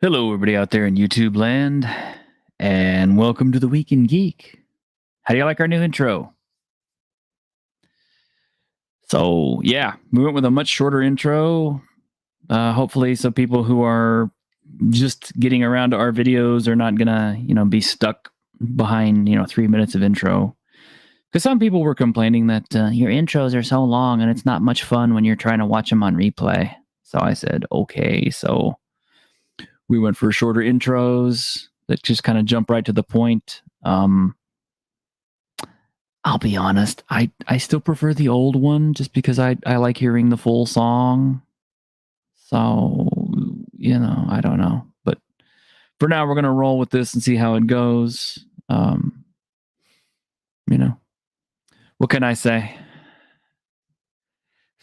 Hello, everybody out there in YouTube land, and welcome to the Week in Geek. How do you like our new intro? So, yeah, we went with a much shorter intro. Hopefully, so people who are just getting around to our videos are not gonna, be stuck behind, 3 minutes of intro. Because some people were complaining that your intros are so long and it's not much fun when you're trying to watch them on replay. So I said, okay, so we went for shorter intros that just kind of jump right to the point. I'll be honest, I still prefer the old one just because I like hearing the full song. So, I don't know. But for now, we're going to roll with this and see how it goes. What can I say?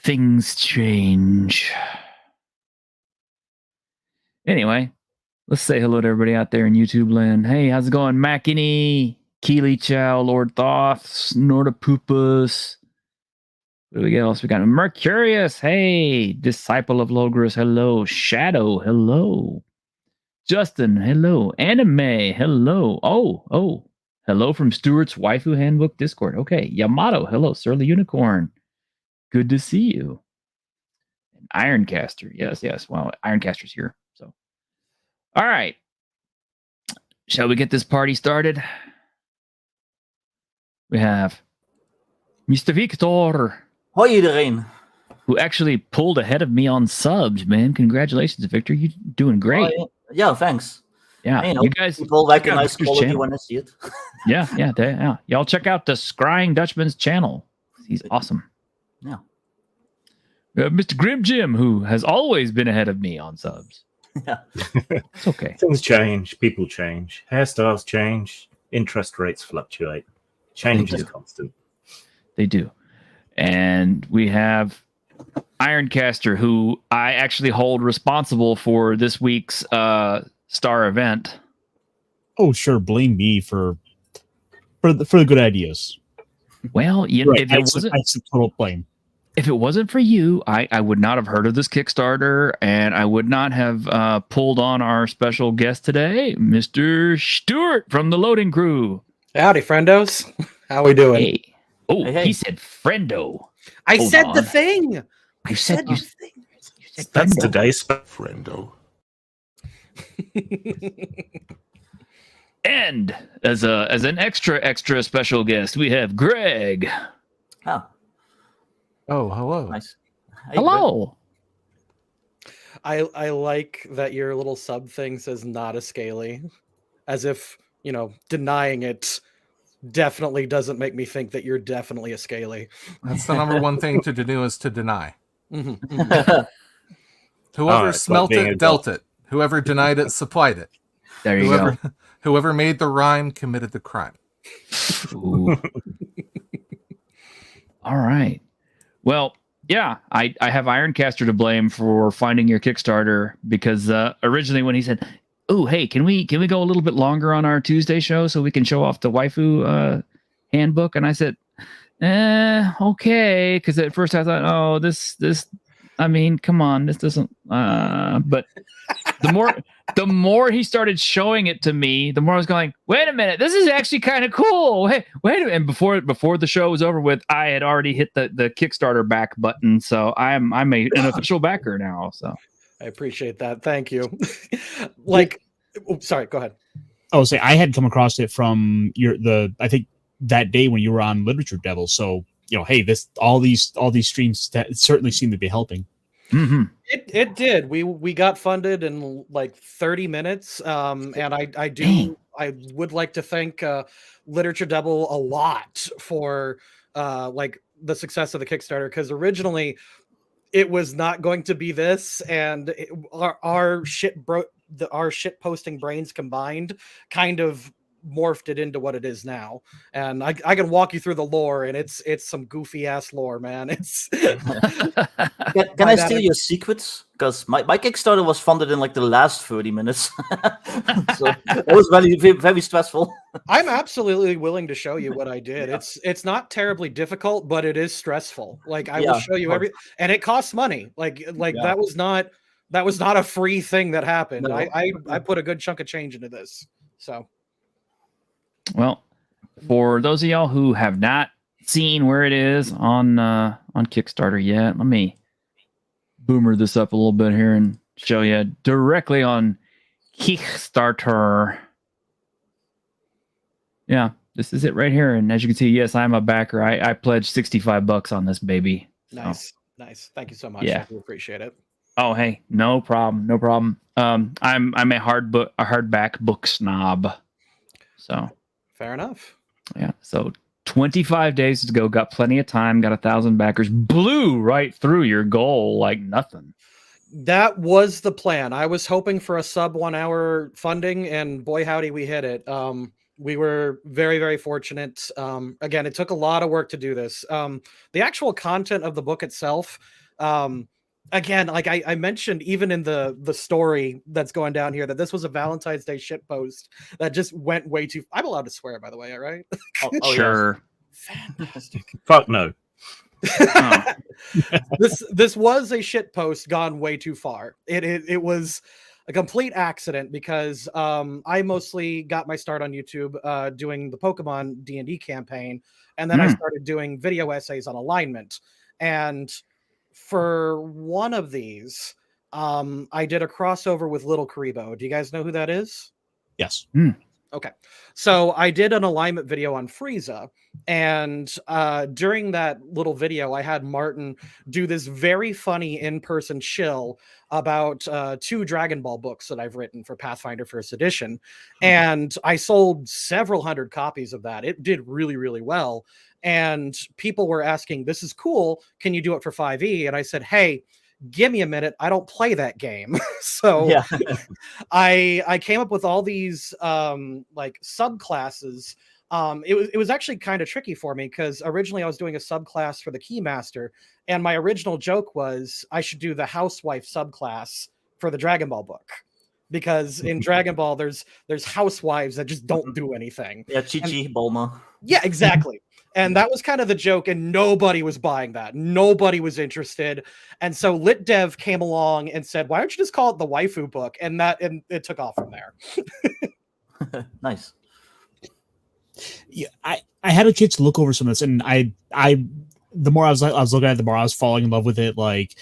Things change. Anyway, let's say hello to everybody out there in YouTube land. Hey, how's it going? Makini, Keely Chow, Lord Thoth, Nordapupus. What do we get else? We got Mercurius. Hey, Disciple of Logros. Hello. Shadow. Hello. Justin. Hello. Anime. Hello. Oh. Hello from Stuart's Waifu Handbook Discord. Okay. Yamato. Hello. Surly Unicorn. Good to see you. Ironcaster. Yes. Well, Ironcaster's here. So, all right. Shall we get this party started? We have Mr. Victor. Hoi iedereen. Who actually pulled ahead of me on subs, man. Congratulations, Victor. You're doing great. Yeah, thanks. Yeah, you guys people like a nice quality channel when I see it. yeah. Y'all check out the Scrying Dutchman's channel. He's awesome. Yeah. Mr. Grim Jim, who has always been ahead of me on subs. Yeah. It's okay. Things change. People change. Hairstyles change. Interest rates fluctuate. Change is constant. They do. And we have Ironcaster, who I actually hold responsible for this week's star event. Oh, sure. Blame me for the good ideas. Well, right. If it wasn't total blame. If it wasn't for you, I would not have heard of this Kickstarter, and I would not have pulled on our special guest today, Mr. Stuart from the Loading Crew. Howdy, friendos. How we doing? Hey. Oh, hey. He said friendo. I said the thing. You said That's friendo. today's friendo. And as an extra special guest, we have Greg. Oh, hello. Nice. Hey, Hello. I like that your little sub thing says not a scaly, as if denying it definitely doesn't make me think that you're definitely a scaly. That's the number one thing to do is to deny. Mm-hmm. Whoever smelt it, dealt it. Whoever denied it, supplied it. There you go. Whoever made the rhyme committed the crime. All right. Well, yeah, I have Ironcaster to blame for finding your Kickstarter because originally when he said, "Oh, hey, can we go a little bit longer on our Tuesday show so we can show off the Waifu Handbook?" And I said, okay, because at first I thought, oh, this, I mean, come on, this doesn't. But the more he started showing it to me, the more I was going, wait a minute, this is actually kind of cool. Hey, wait a minute. And before the show was over with, I had already hit the Kickstarter back button, so I'm an official backer now. So I appreciate that. Thank you. Sorry, go ahead. I would say I had come across it from I think that day when you were on Literature Devil. So hey, all these streams certainly seem to be helping. Mm-hmm. It did. We got funded in like 30 minutes. And I would like to thank Literature Devil a lot for the success of the Kickstarter, because originally it was not going to be this, and our shit posting brains combined kind of morphed it into what it is now. And I can walk you through the lore, and it's some goofy ass lore, man. It's Can I steal your secrets? Because my Kickstarter was funded in like the last 30 minutes. So it was very, very stressful. I'm absolutely willing to show you what I did. Yeah. It's not terribly difficult, but it is stressful. Like I will show you and it costs money. That was not That was not a free thing that happened. No. I put a good chunk of change into this. So, Well, for those of y'all who have not seen where it is on Kickstarter yet, let me boomer this up a little bit here and show you directly on Kickstarter. Yeah, this is it right here. And as you can see, yes, I'm a backer. I pledged $65 on this baby. nice. Nice. Thank you so much. Yeah. I do appreciate it. Oh, hey, no problem, no problem. I'm a hardback book snob. So Fair enough. yeah, so 25 days to go. Got plenty of time. Got 1,000 backers. Blew right through your goal like nothing. That was the plan. I was hoping for a sub 1 hour funding, and boy, howdy, we hit it. We were very, very fortunate. Again, it took a lot of work to do this. The actual content of the book itself, again, like I mentioned, even in the story that's going down here, that this was a Valentine's Day shitpost that just went way too. I'm allowed to swear, by the way. All right. Oh, Sure. Fantastic. Fuck no. Oh. This was a shit post gone way too far. It was a complete accident because I mostly got my start on YouTube doing the Pokemon D&D campaign, and then I started doing video essays on alignment. And for one of these, I did a crossover with Little Karibo. Do you guys know who that is? Yes. Okay, so I did an alignment video on Frieza, and during that little video, I had Martin do this very funny in-person chill about 2 Dragon Ball books that I've written for Pathfinder First Edition, and I sold several hundred copies of that. It did really, really well, and people were asking, "This is cool. Can you do it for 5e?" And I said, "Hey, give me a minute. I don't play that game." So Yeah. I came up with all these like subclasses. It was actually kind of tricky for me because originally I was doing a subclass for the Keymaster, and my original joke was I should do the housewife subclass for the Dragon Ball book, because in Dragon Ball there's housewives that just don't do anything. Yeah, Chi-Chi, Bulma. Yeah, exactly. And that was kind of the joke, and nobody was buying that. Nobody was interested. And so Lit Dev came along and said, "Why don't you just call it the waifu book?" And it took off from there. Nice. Yeah, I had a chance to look over some of this, and I the more I was looking at it, the more I was falling in love with it. Like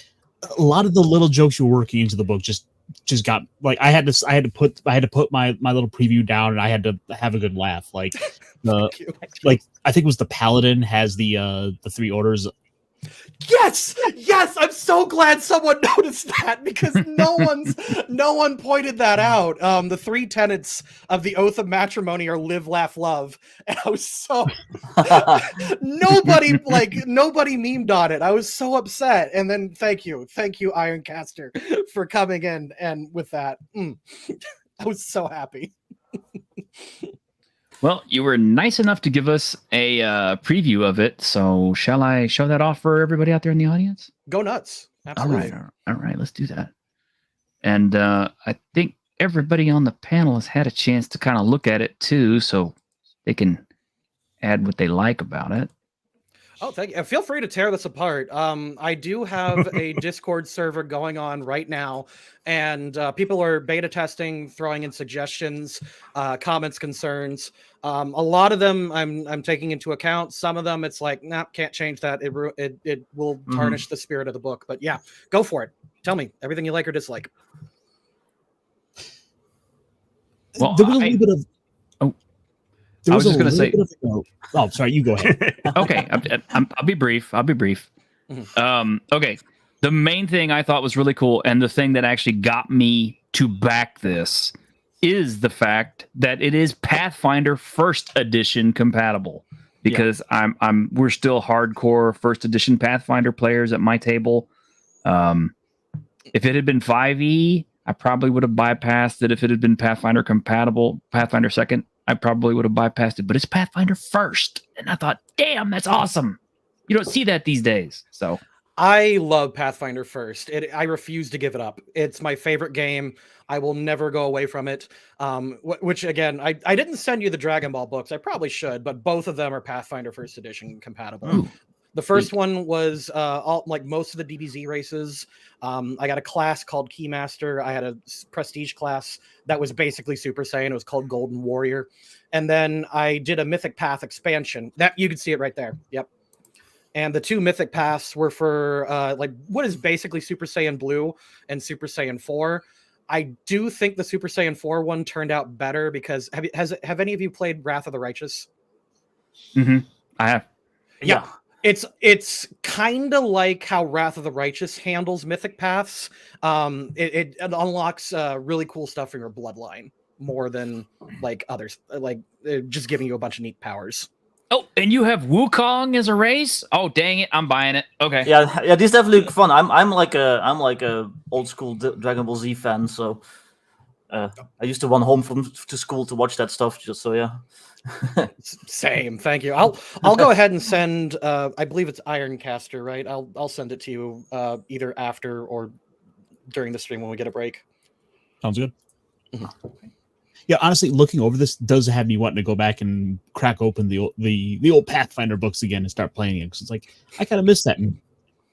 a lot of the little jokes you were working into the book just got like I had to put my little preview down, and I had to have a good laugh. Like like I think it was the Paladin has the 3 orders. Yes, I'm so glad someone noticed that, because no one pointed that out. The 3 tenets of the Oath of Matrimony are live, laugh, love, and I was so nobody memed on it. I was so upset, and then thank you, Ironcaster, for coming in and with that. I was so happy. Well, you were nice enough to give us a preview of it, so shall I show that off for everybody out there in the audience? Go nuts. Absolutely. All right, let's do that. And I think everybody on the panel has had a chance to kind of look at it too, so they can add what they like about it. Oh, thank you. Feel free to tear this apart. I do have a Discord server going on right now, and people are beta testing, throwing in suggestions, comments, concerns. A lot of them I'm taking into account. Some of them it's like, nah, can't change that. It will tarnish the spirit of the book. But yeah, go for it. Tell me everything you like or dislike. Well, There was a little bit of. I was just going to say. Oh, sorry. You go ahead. Okay, I'll be brief. Okay, the main thing I thought was really cool, and the thing that actually got me to back this, is the fact that it is Pathfinder First Edition compatible. Because we're still hardcore First Edition Pathfinder players at my table. If it had been 5e, I probably would have bypassed it. If it had been Pathfinder compatible, Pathfinder Second, I probably would have bypassed it. But it's Pathfinder First, and I thought, damn, that's awesome. You don't see that these days. So I love Pathfinder First. I refuse to give it up. It's my favorite game. I will never go away from it. Which again, I didn't send you the Dragon Ball books. I probably should, but both of them are Pathfinder First Edition compatible. Ooh. The first one was all like most of the DBZ races. I got a class called Keymaster. I had a prestige class that was basically Super Saiyan. It was called Golden Warrior. And then I did a Mythic Path expansion. That you can see it right there. Yep. And the 2 Mythic Paths were for like what is basically Super Saiyan Blue and Super Saiyan 4. I do think the Super Saiyan 4 one turned out better because have any of you played Wrath of the Righteous? Mm-hmm. I have. Yeah. It's kind of like how Wrath of the Righteous handles Mythic Paths. It unlocks really cool stuff for your bloodline more than like others, like just giving you a bunch of neat powers. Oh, and you have Wukong as a race? Oh, dang it! I'm buying it. Okay. Yeah, these definitely look fun. I'm like a old school Dragon Ball Z fan, so I used to run home to school to watch that stuff. Just so yeah. Same, thank you. I'll go ahead and send. I believe it's Ironcaster, right? I'll send it to you either after or during the stream when we get a break. Sounds good. Mm-hmm. Yeah, honestly, looking over this does have me wanting to go back and crack open the old Pathfinder books again and start playing it. Because it's like I kind of miss that. And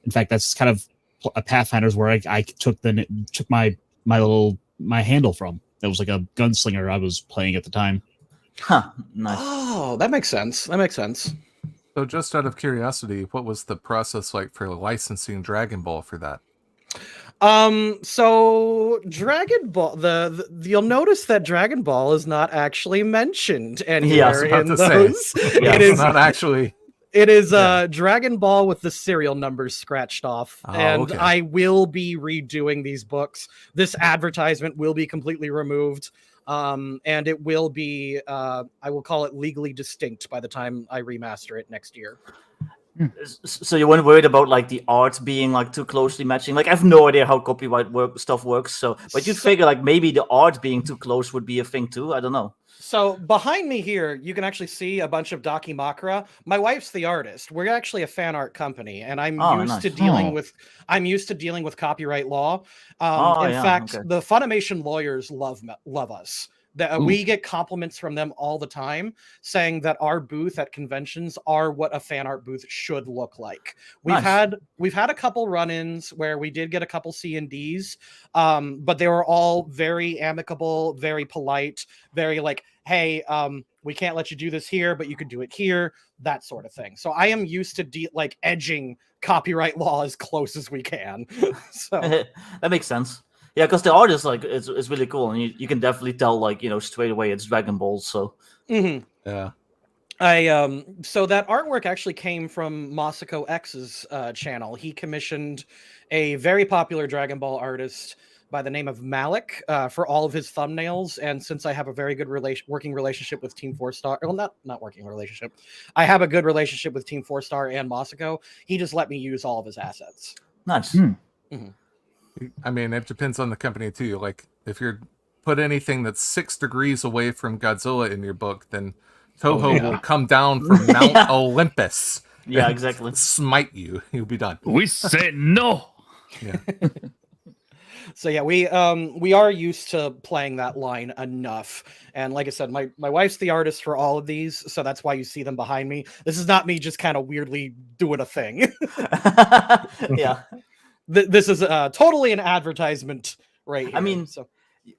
in fact, that's kind of a Pathfinder's where I took my handle from. That was like a gunslinger I was playing at the time. Huh. Nice. Oh, that makes sense. So, just out of curiosity, what was the process like for licensing Dragon Ball for that? So Dragon Ball, you'll notice that Dragon Ball is not actually mentioned anywhere in those. It is not actually. It is Dragon Ball with the serial numbers scratched off, and okay. I will be redoing these books. This advertisement will be completely removed, and it will be, I will call it legally distinct by the time I remaster it next year. So you weren't worried about like the art being like too closely matching? Like I have no idea how copyright stuff works. So, but you'd figure like maybe the art being too close would be a thing too. I don't know. So behind me here, you can actually see a bunch of Dakimakura. My wife's the artist. We're actually a fan art company, and I'm used to dealing with copyright law. In fact, the Funimation lawyers love us. We get compliments from them all the time saying that our booth at conventions are what a fan art booth should look like. We've had a couple run-ins where we did get a couple C&Ds, but they were all very amicable, very polite, very like, hey, we can't let you do this here, but you could do it here, that sort of thing. So I am used to edging copyright law as close as we can. So that makes sense. Yeah, because the art is like it's really cool, and you can definitely tell straight away it's Dragon Ball. So yeah, so that artwork actually came from Masako X's channel. He commissioned a very popular Dragon Ball artist by the name of Malik for all of his thumbnails, and since I have a very good working relationship with Team 4-Star, well, not working relationship, I have a good relationship with Team 4-Star and Masako. He just let me use all of his assets. Nice. Mm-hmm. I mean, it depends on the company too. Like, if you're put anything that's 6 degrees away from Godzilla in your book, then Toho will come down from Mount Olympus. Yeah, exactly. Smite you. You'll be done. We said no. Yeah. So yeah, we are used to playing that line enough. And like I said, my wife's the artist for all of these, so that's why you see them behind me. This is not me just kind of weirdly doing a thing. Yeah. This is totally an advertisement right here. I mean, so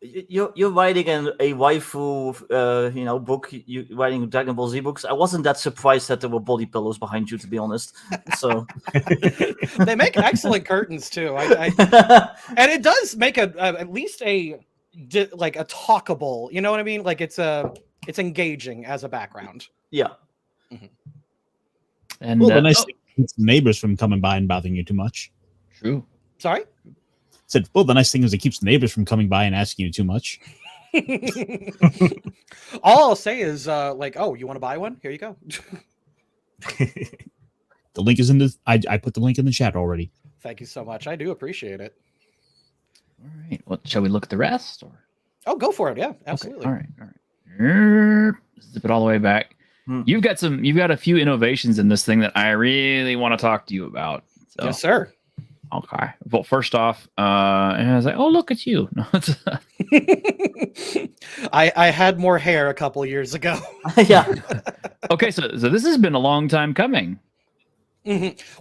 you're writing a waifu book. You writing Dragon Ball Z books. I wasn't that surprised that there were body pillows behind you, to be honest. So they make excellent curtains too. And it does make at least a talkable. You know what I mean? Like it's engaging as a background. Yeah. Mm-hmm. And the nice thing keeps the neighbors from coming by and bothering you too much. True. Sorry? Said, well, the nice thing is it keeps the neighbors from coming by and asking you too much. All I'll say is, oh, you want to buy one? Here you go. The link is in the. I put the link in the chat already. Thank you so much. I do appreciate it. All right. Well, shall we look at the rest? Or? Oh, go for it. Yeah, absolutely. Okay. All right. Zip it all the way back. You've got a few innovations in this thing that I really want to talk to you about. So. Yes, sir. Okay. Well, first off, and I was like, "Oh, look at you!" I had more hair a couple years ago. Yeah. Okay, so this has been a long time coming.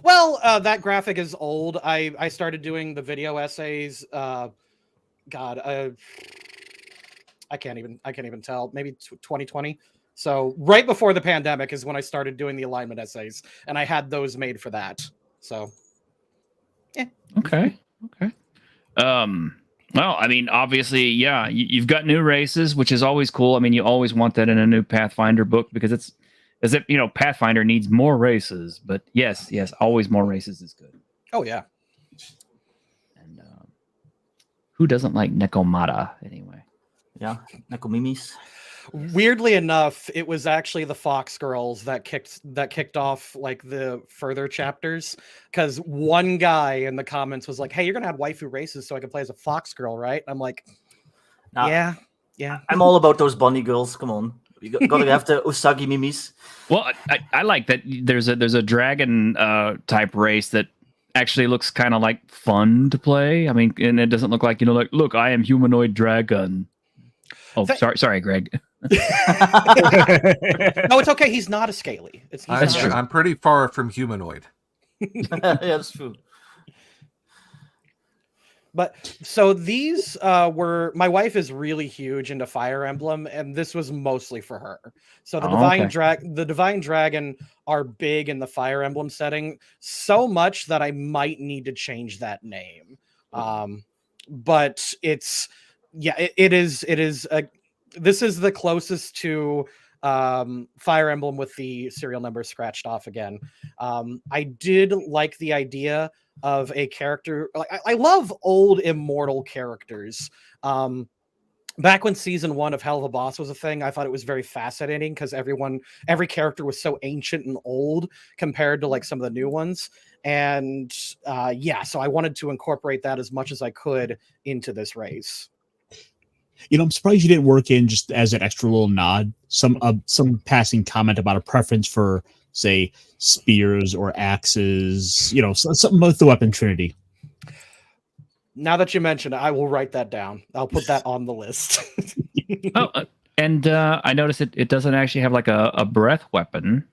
Well, that graphic is old. I started doing the video essays. God, I can't even tell. Maybe 2020. So right before the pandemic is when I started doing the alignment essays, and I had those made for that. So, yeah. Okay. Well, I mean, obviously, yeah, you've got new races, which is always cool. I mean, you always want that in a new Pathfinder book because it's as if, Pathfinder needs more races. But yes, always more races is good. Oh yeah. And who doesn't like Nekomata anyway? Yeah, Nekomimis. Weirdly enough, it was actually the Fox Girls that kicked off like the further chapters, because one guy in the comments was like, "Hey, you're gonna have waifu races so I can play as a Fox Girl, right?" I'm like, Nah, yeah. I'm all about those bunny girls. Come on, you gotta have the Usagi Mimis. Well, I like that there's a dragon type race that actually looks kind of like fun to play. I mean, and it doesn't look like, like, look, I am humanoid dragon. Oh, sorry, Greg. No, it's okay. He's not a scaly. That's true. I'm pretty far from humanoid. Yeah, that's true. But so these were, my wife is really huge into Fire Emblem, and this was mostly for her. So the the Divine Dragon are big in the Fire Emblem setting, so much that I might need to change that name. But it's it is this is the closest to Fire Emblem with the serial number scratched off again. I did like the idea of a character. I love old immortal characters. Back when season 1 of Hell of a Boss was a thing, I thought it was very fascinating because every character was so ancient and old compared to like some of the new ones. And so I wanted to incorporate that as much as I could into this race. I'm surprised you didn't work in, just as an extra little nod, some passing comment about a preference for, say, spears or axes, something with the weapon trinity. Now that you mention it, I will write that down. I'll put that on the list. And I noticed it doesn't actually have like a breath weapon.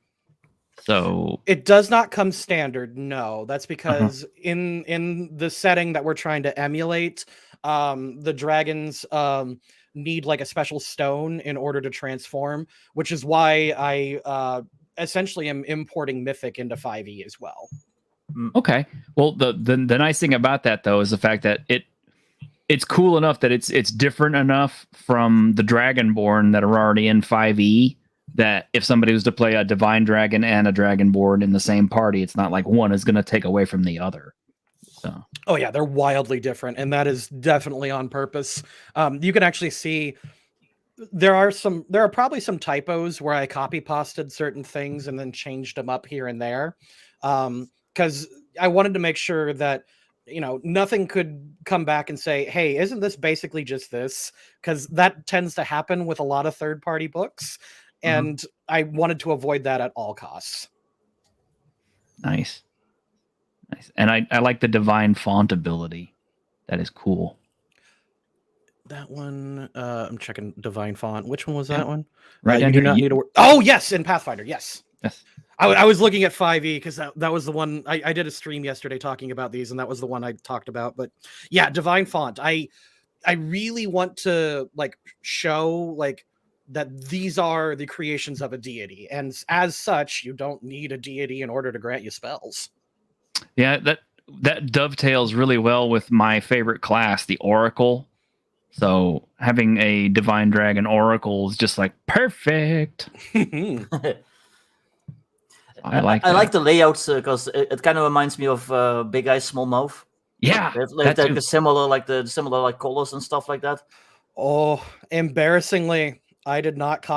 So it does not come standard. No, that's because in the setting that we're trying to emulate, the dragons need like a special stone in order to transform, which is why I essentially am importing Mythic into 5e as well. Okay. Well, the nice thing about that though is the fact that it's cool enough that it's different enough from the Dragonborn that are already in 5e, that if somebody was to play a Divine Dragon and a Dragonborn in the same party, it's not like one is going to take away from the other. So. Oh yeah, they're wildly different, and that is definitely on purpose. You can actually see there are probably some typos where I copy pasted certain things and then changed them up here and there, because I wanted to make sure that nothing could come back and say, "Hey, isn't this basically just this?" Because that tends to happen with a lot of third-party books, and I wanted to avoid that at all costs. Nice. And I like the divine font ability. That is cool. That one, I'm checking divine font. Which one was that one? Right. You do not need to work. Oh, yes, in Pathfinder. Yes. I was looking at 5e because that was the one I did a stream yesterday talking about these, and that was the one I talked about. But yeah, divine font. I really want to like show like that these are the creations of a deity, and as such, you don't need a deity in order to grant you spells. Yeah, that dovetails really well with my favorite class, the Oracle. So having a Divine Dragon Oracle is just like perfect. I like the layouts because it kind of reminds me of Big Eyes Small Mouth. Yeah, like the similar colors and stuff like that. Oh, embarrassingly, I did not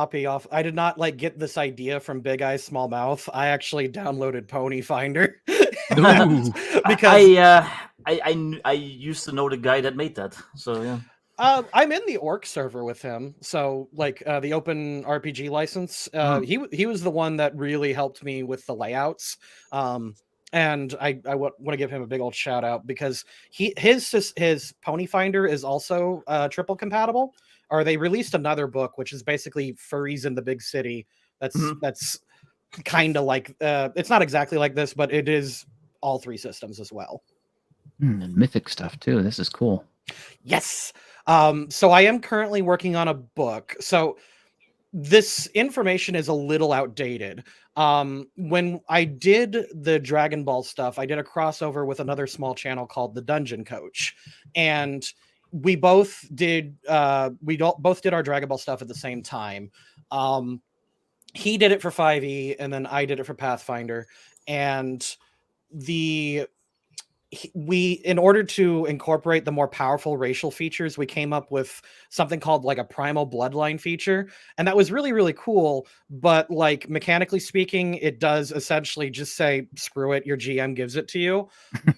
like get this idea from Big Eyes Small Mouth. I actually downloaded Pony Finder because I used to know the guy that made that. So yeah. I'm in the Orc server with him, so like the open RPG license. He was the one that really helped me with the layouts, and I want to give him a big old shout out because his Pony Finder is also triple compatible. Or they released another book which is basically furries in the big city. That's kind of like it's not exactly like this, but it is all 3 systems as well. And mythic stuff too. This is cool. Yes. So I am currently working on a book. So this information is a little outdated. When I did the Dragon Ball stuff, I did a crossover with another small channel called the Dungeon Coach, and we both did both did our Dragon Ball stuff at the same time. He did it for 5e, and then I did it for Pathfinder, and we, in order to incorporate the more powerful racial features, we came up with something called like a primal bloodline feature, and that was really, really cool. But like mechanically speaking, it does essentially just say screw it, your GM gives it to you.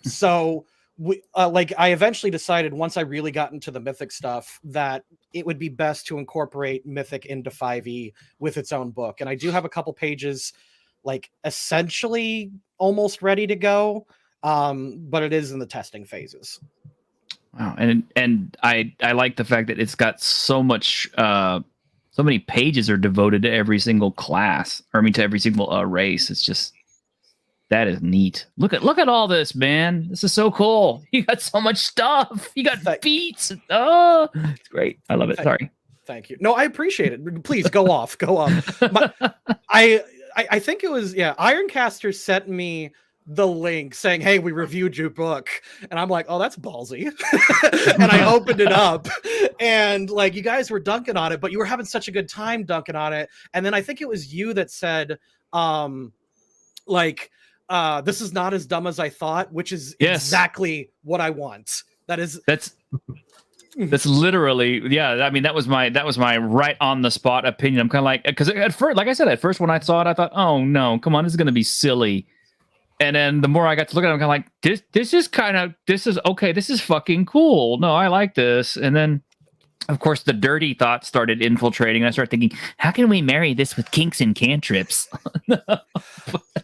So we like I eventually decided, once I really got into the mythic stuff, that it would be best to incorporate mythic into 5e with its own book. And I do have a couple pages like essentially almost ready to go. But it is in the testing phases. Wow, and I like the fact that it's got so much, so many pages are devoted to every single class, or I mean to every single race. It's just, that is neat. Look at all this, man. This is so cool. You got so much stuff. You got feats. Oh, it's great. I love it. Sorry. Thank you. No, I appreciate it. Please go off. Go off. I think it was Ironcaster sent me the link saying, hey, we reviewed your book, and I'm like, oh, that's ballsy. And I opened it up, and like you guys were dunking on it, but you were having such a good time dunking on it. And then I think it was you that said this is not as dumb as I thought, which is exactly what I want. That's literally, yeah. I mean, that was my right on the spot opinion. I'm kind of like, because at first, like I said, at first when I saw it, I thought, oh no, come on, this is going to be silly. And then the more I got to look at it, I'm kind of like, this is okay. This is fucking cool. No, I like this. And then, of course, the dirty thoughts started infiltrating. And I started thinking, how can we marry this with kinks and cantrips?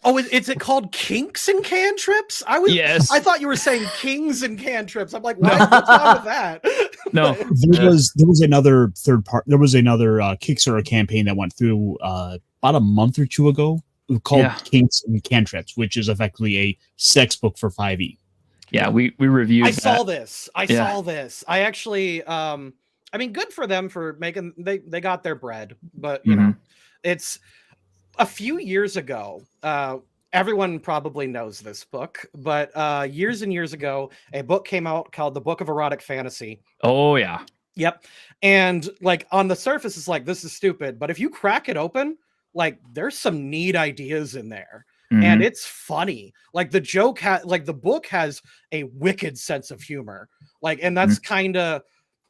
Oh, is it called kinks and cantrips? Yes. I thought you were saying kings and cantrips. I'm like, what's wrong with that? No, there was another third part. There was another Kickstarter campaign that went through about a month or 2 ago, called Kinks and Cantrips, which is effectively a sex book for 5e. Yeah, we reviewed. I saw this. I actually, I mean, good for them for making. They got their bread, but you know, it's a few years ago. Everyone probably knows this book, but years and years ago, a book came out called The Book of Erotic Fantasy. Oh yeah. Yep. And like on the surface, it's like, this is stupid, but if you crack it open, like there's some neat ideas in there, and it's funny. Like the book has a wicked sense of humor. Like, and that's kind of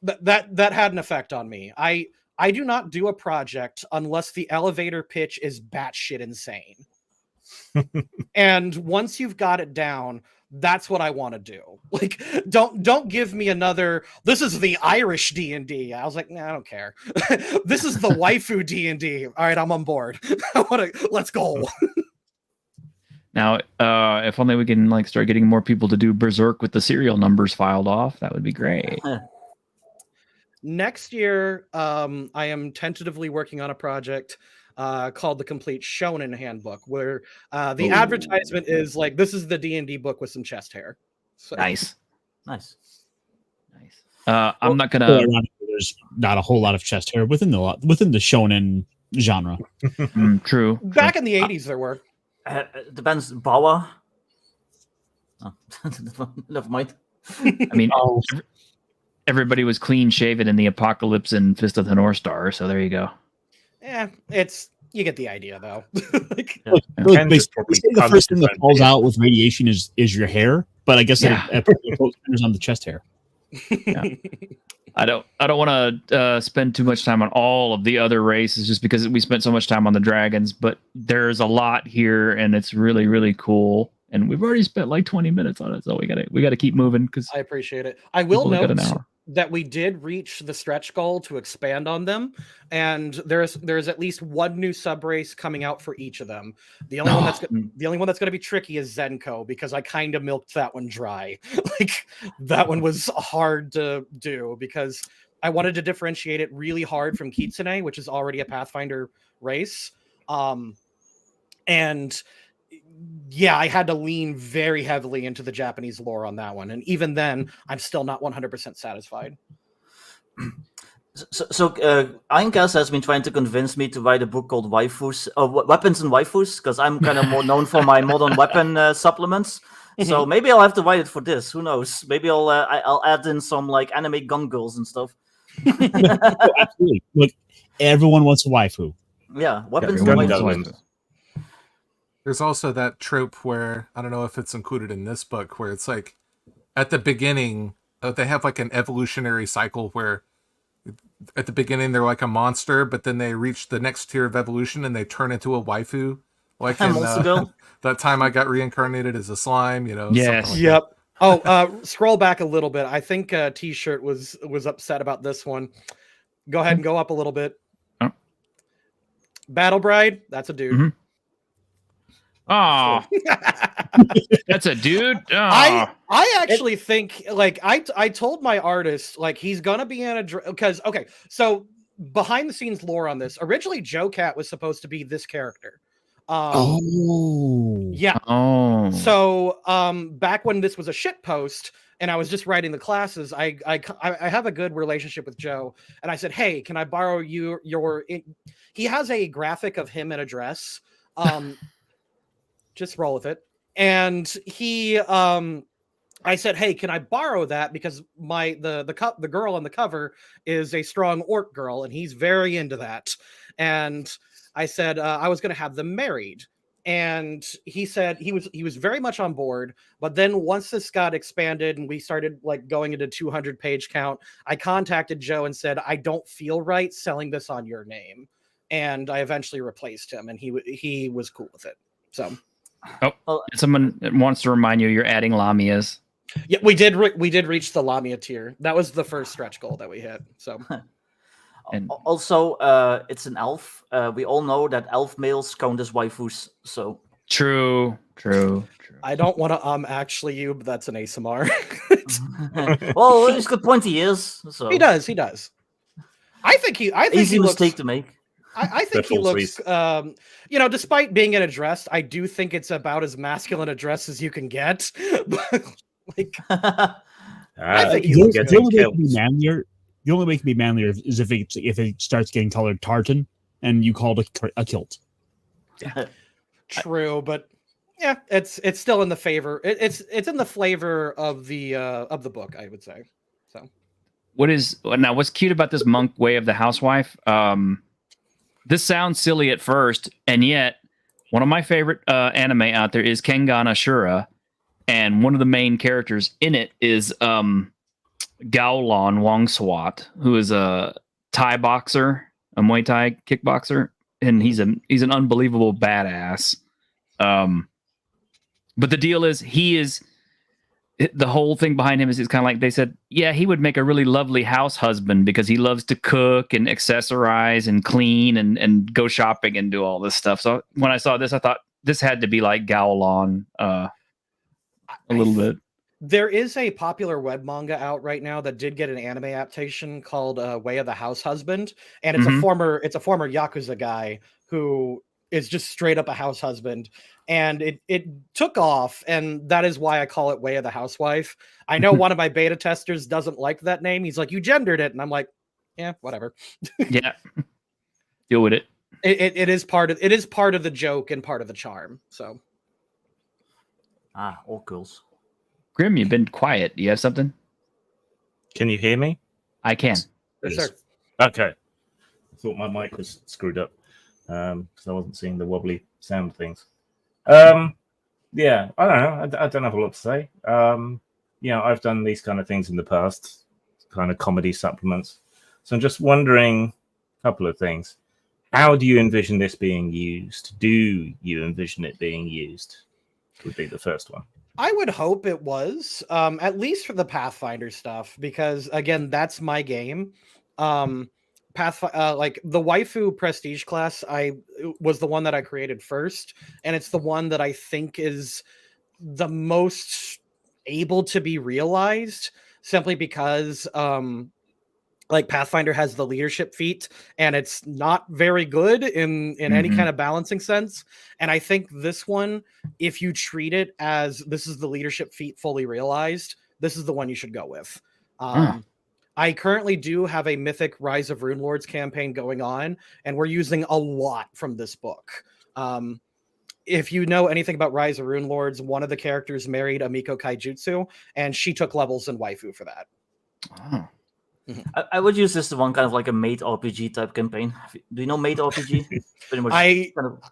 that had an effect on me. I do not do a project unless the elevator pitch is batshit insane. And once you've got it down, that's what I want to do. Like, don't give me another, this is the Irish D&D. I was like, nah, I don't care. This is the waifu D&D. All right, I'm on board. Let's go. Now, if only we can like start getting more people to do Berserk with the serial numbers filed off, that would be great. Next year, I am tentatively working on a project called the Complete Shonen Handbook, where the advertisement is like, this is the D&D book with some chest hair. So. Nice. I'm not gonna. There's not a whole lot of chest hair within the shonen genre. True. Back in the 80s, there were. Depends. Bauer. Oh, never mind. I mean, everybody was clean shaven in the Apocalypse and Fist of the North Star, so there you go. Yeah, you get the idea though. The first thing that falls out with radiation is your hair, but I guess it depends on the chest hair. Yeah. I don't want to spend too much time on all of the other races just because we spent so much time on the dragons, but there's a lot here and it's really, really cool. And we've already spent like 20 minutes on it, so we gotta keep moving because I appreciate it. I will note that we did reach the stretch goal to expand on them, and there's at least one new sub race coming out for each of them. The only one that's going to be tricky is Zenko, because I kind of milked that one dry. Like that one was hard to do because I wanted to differentiate it really hard from Kitsune, which is already a Pathfinder race. And yeah, I had to lean very heavily into the Japanese lore on that one. And even then, I'm still not 100% satisfied. So Ironcast has been trying to convince me to write a book called Waifus, Weapons and Waifus, because I'm kind of more known for my modern weapon supplements. So maybe I'll have to write it for this. Who knows? Maybe I'll add in some like anime gun girls and stuff. Oh, absolutely. Look, everyone wants a waifu. Yeah, weapons Yeah, and gun waifus. girls. There's also that trope where, I don't know if it's included in this book, where it's like at the beginning, they have like an evolutionary cycle where at the beginning they're like a monster, but then they reach the next tier of evolution and they turn into a waifu. Like in Monster Girl. that time I got reincarnated as a slime, you know. Yes. something like Yep. Oh, scroll back a little bit. I think T-shirt was upset about this one. Go ahead and go up a little bit. Oh. Battle Bride, that's a dude. Mhm. Oh, that's a dude. Oh. I actually think like I told my artist like he's gonna be in a because okay, so behind the scenes lore on this, originally Joe Cat was supposed to be this character. Yeah. Oh. So back when this was a shit post and I was just writing the classes, I have a good relationship with Joe, and I said, hey, can I borrow your he has a graphic of him in a dress. Just roll with it. And he I said, hey, can I borrow that? Because the girl on the cover is a strong orc girl, and he's very into that. And I said I was going to have them married. And he said he was very much on board. But then once this got expanded and we started like going into 200-page count, I contacted Joe and said, I don't feel right selling this on your name. And I eventually replaced him, and he was cool with it. So. Oh, someone wants to remind you you're adding Lamias. Yeah, we did reach the Lamia tier. That was the first stretch goal that we hit. So, And also, it's an elf. We all know that elf males count as waifus. So true. I don't want to actually you, but that's an ASMR. well, it's a good point. He is. So He does. I think easy he looks, mistake to make. I think he looks. Despite being in a dress, I do think it's about as masculine a dress as you can get. Like, I think he looks the only way it can be manlier. The only way it can be manlier is if it starts getting colored tartan and you call it a kilt. True, but yeah, it's still in the favor. It's in the flavor of the book, I would say. So, what's cute about this monk way of the housewife? This sounds silly at first, and yet one of my favorite anime out there is Kengan Ashura, and one of the main characters in it is Gaolon Wongswat, who is a Thai boxer, a Muay Thai kickboxer, and he's an unbelievable badass. But the deal is the whole thing behind him is kind of like they said, yeah, he would make a really lovely house husband because he loves to cook and accessorize and clean and go shopping and do all this stuff. So when I saw this, I thought this had to be like Gaolon a little bit. There is a popular web manga out right now that did get an anime adaptation called Way of the House Husband, and it's a former Yakuza guy who is just straight up a house husband, and it took off, and that is why I call it Way of the Housewife. I know one of my beta testers doesn't like that name. He's like, you gendered it, and I'm like, yeah, whatever. Yeah, deal with it. It is part of the joke and part of the charm. So, all girls. Grim, you've been quiet. Do you have something? Can you hear me? I can. yes, sir. Okay. I thought my mic was screwed up because I wasn't seeing the wobbly sound things. Yeah, I don't know. I don't have a lot to say. I've done these kind of things in the past, kind of comedy supplements. So I'm just wondering a couple of things. How do you envision this being used? Do you envision it being used? Would be the first one. I would hope it was, at least for the Pathfinder stuff, because again, that's my game. Like the Waifu Prestige class, was the one that I created first, and it's the one that I think is the most able to be realized, simply because like Pathfinder has the leadership feat, and it's not very good in any kind of balancing sense. And I think this one, if you treat it as this is the leadership feat fully realized, this is the one you should go with. I currently do have a Mythic Rise of Runelords campaign going on, and we're using a lot from this book. If you know anything about Rise of Runelords, one of the characters married Amiko Kaijutsu, and she took levels in Waifu for that. Oh. I would use this one kind of like a mate RPG type campaign. Do you know mate RPG? Pretty much.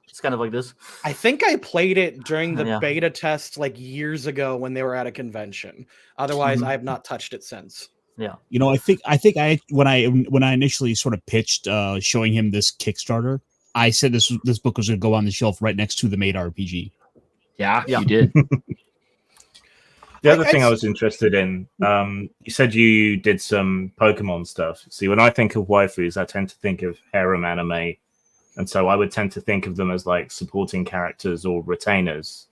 It's kind of like this. I think I played it during the beta test like years ago when they were at a convention. Otherwise, I have not touched it since. Yeah. You know, I think when I initially sort of pitched showing him this Kickstarter, I said this book was going to go on the shelf right next to the made RPG. Yeah, you did. The other thing I was interested in, you said you did some Pokemon stuff. See, when I think of waifus, I tend to think of harem anime, and so I would tend to think of them as like supporting characters or retainers.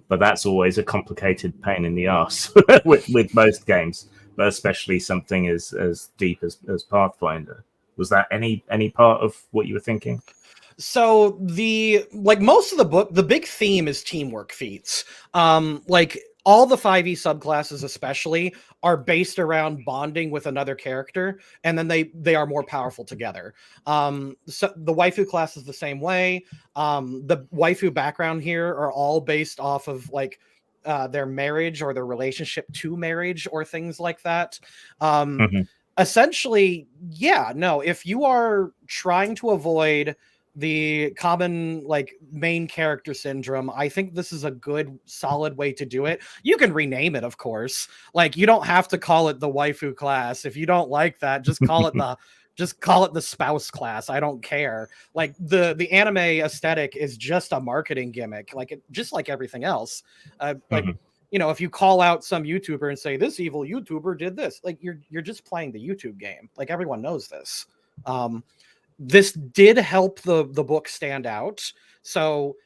But that's always a complicated pain in the ass with most games, but especially something as deep as Pathfinder. Was that any part of what you were thinking? So most of the book, the big theme is teamwork feats. Like all the 5e subclasses especially are based around bonding with another character, and then they are more powerful together. So the waifu class is the same way. The waifu background here are all based off of like their marriage or their relationship to marriage or things like that. Essentially, if you are trying to avoid the common like main character syndrome, I think this is a good solid way to do it. You can rename it, of course. Like you don't have to call it the waifu class. If you don't like that, just call it the spouse class. I don't care. Like the anime aesthetic is just a marketing gimmick, just like everything else. You know, if you call out some YouTuber and say this evil YouTuber did this, like you're just playing the YouTube game. Like everyone knows this. This did help the book stand out. So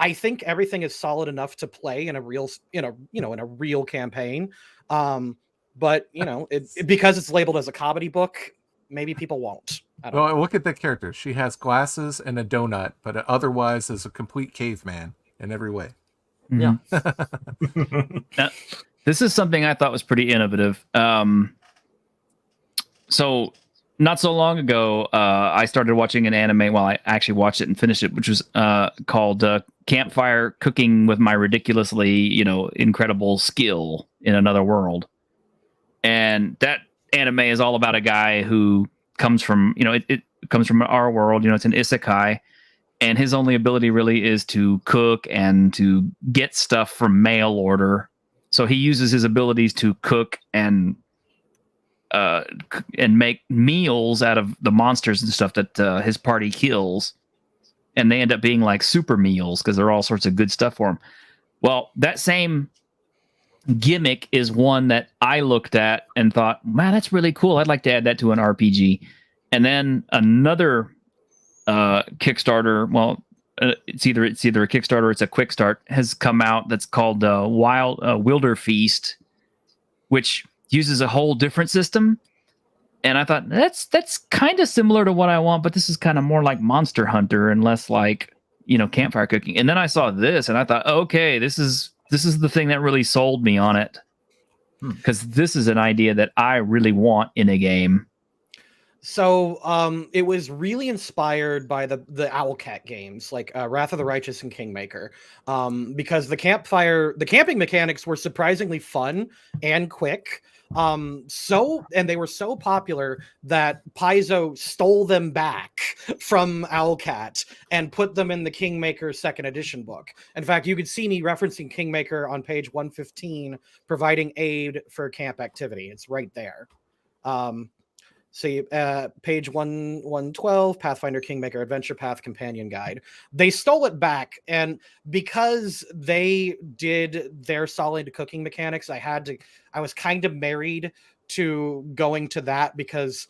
I think everything is solid enough to play in a real campaign. But you know, because it's labeled as a comedy book, maybe people won't. I don't know. Look at that character. She has glasses and a donut, but otherwise is a complete caveman in every way. Yeah. Now, this is something I thought was pretty innovative. So not so long ago, I started watching an anime. Well, I actually watched it and finished it, which was called Campfire Cooking with My Ridiculously, Incredible Skill in Another World. And that anime is all about a guy who comes from, it comes from our world. It's an isekai. And his only ability really is to cook and to get stuff from mail order. So he uses his abilities to cook and make meals out of the monsters and stuff that his party kills, and they end up being like super meals because they're all sorts of good stuff for him. Well, that same gimmick is one that I looked at and thought, man, that's really cool. I'd like to add that to an RPG. And then another Kickstarter, well, it's either a Kickstarter or it's a quick start, has come out that's called Wilder Feast, which uses a whole different system. And I thought that's kind of similar to what I want, but this is kind of more like Monster Hunter and less like, campfire cooking. And then I saw this and I thought, okay, this is the thing that really sold me on it. Because this is an idea that I really want in a game. So it was really inspired by the Owlcat games, like Wrath of the Righteous and Kingmaker, because the camping mechanics were surprisingly fun and quick. And they were so popular that Paizo stole them back from Owlcat and put them in the Kingmaker 2nd edition book. In fact, you could see me referencing Kingmaker on page 115, providing aid for camp activity. It's right there. See, page 112, Pathfinder Kingmaker Adventure Path Companion Guide. They stole it back, and because they did their solid cooking mechanics, I was kind of married to going to that because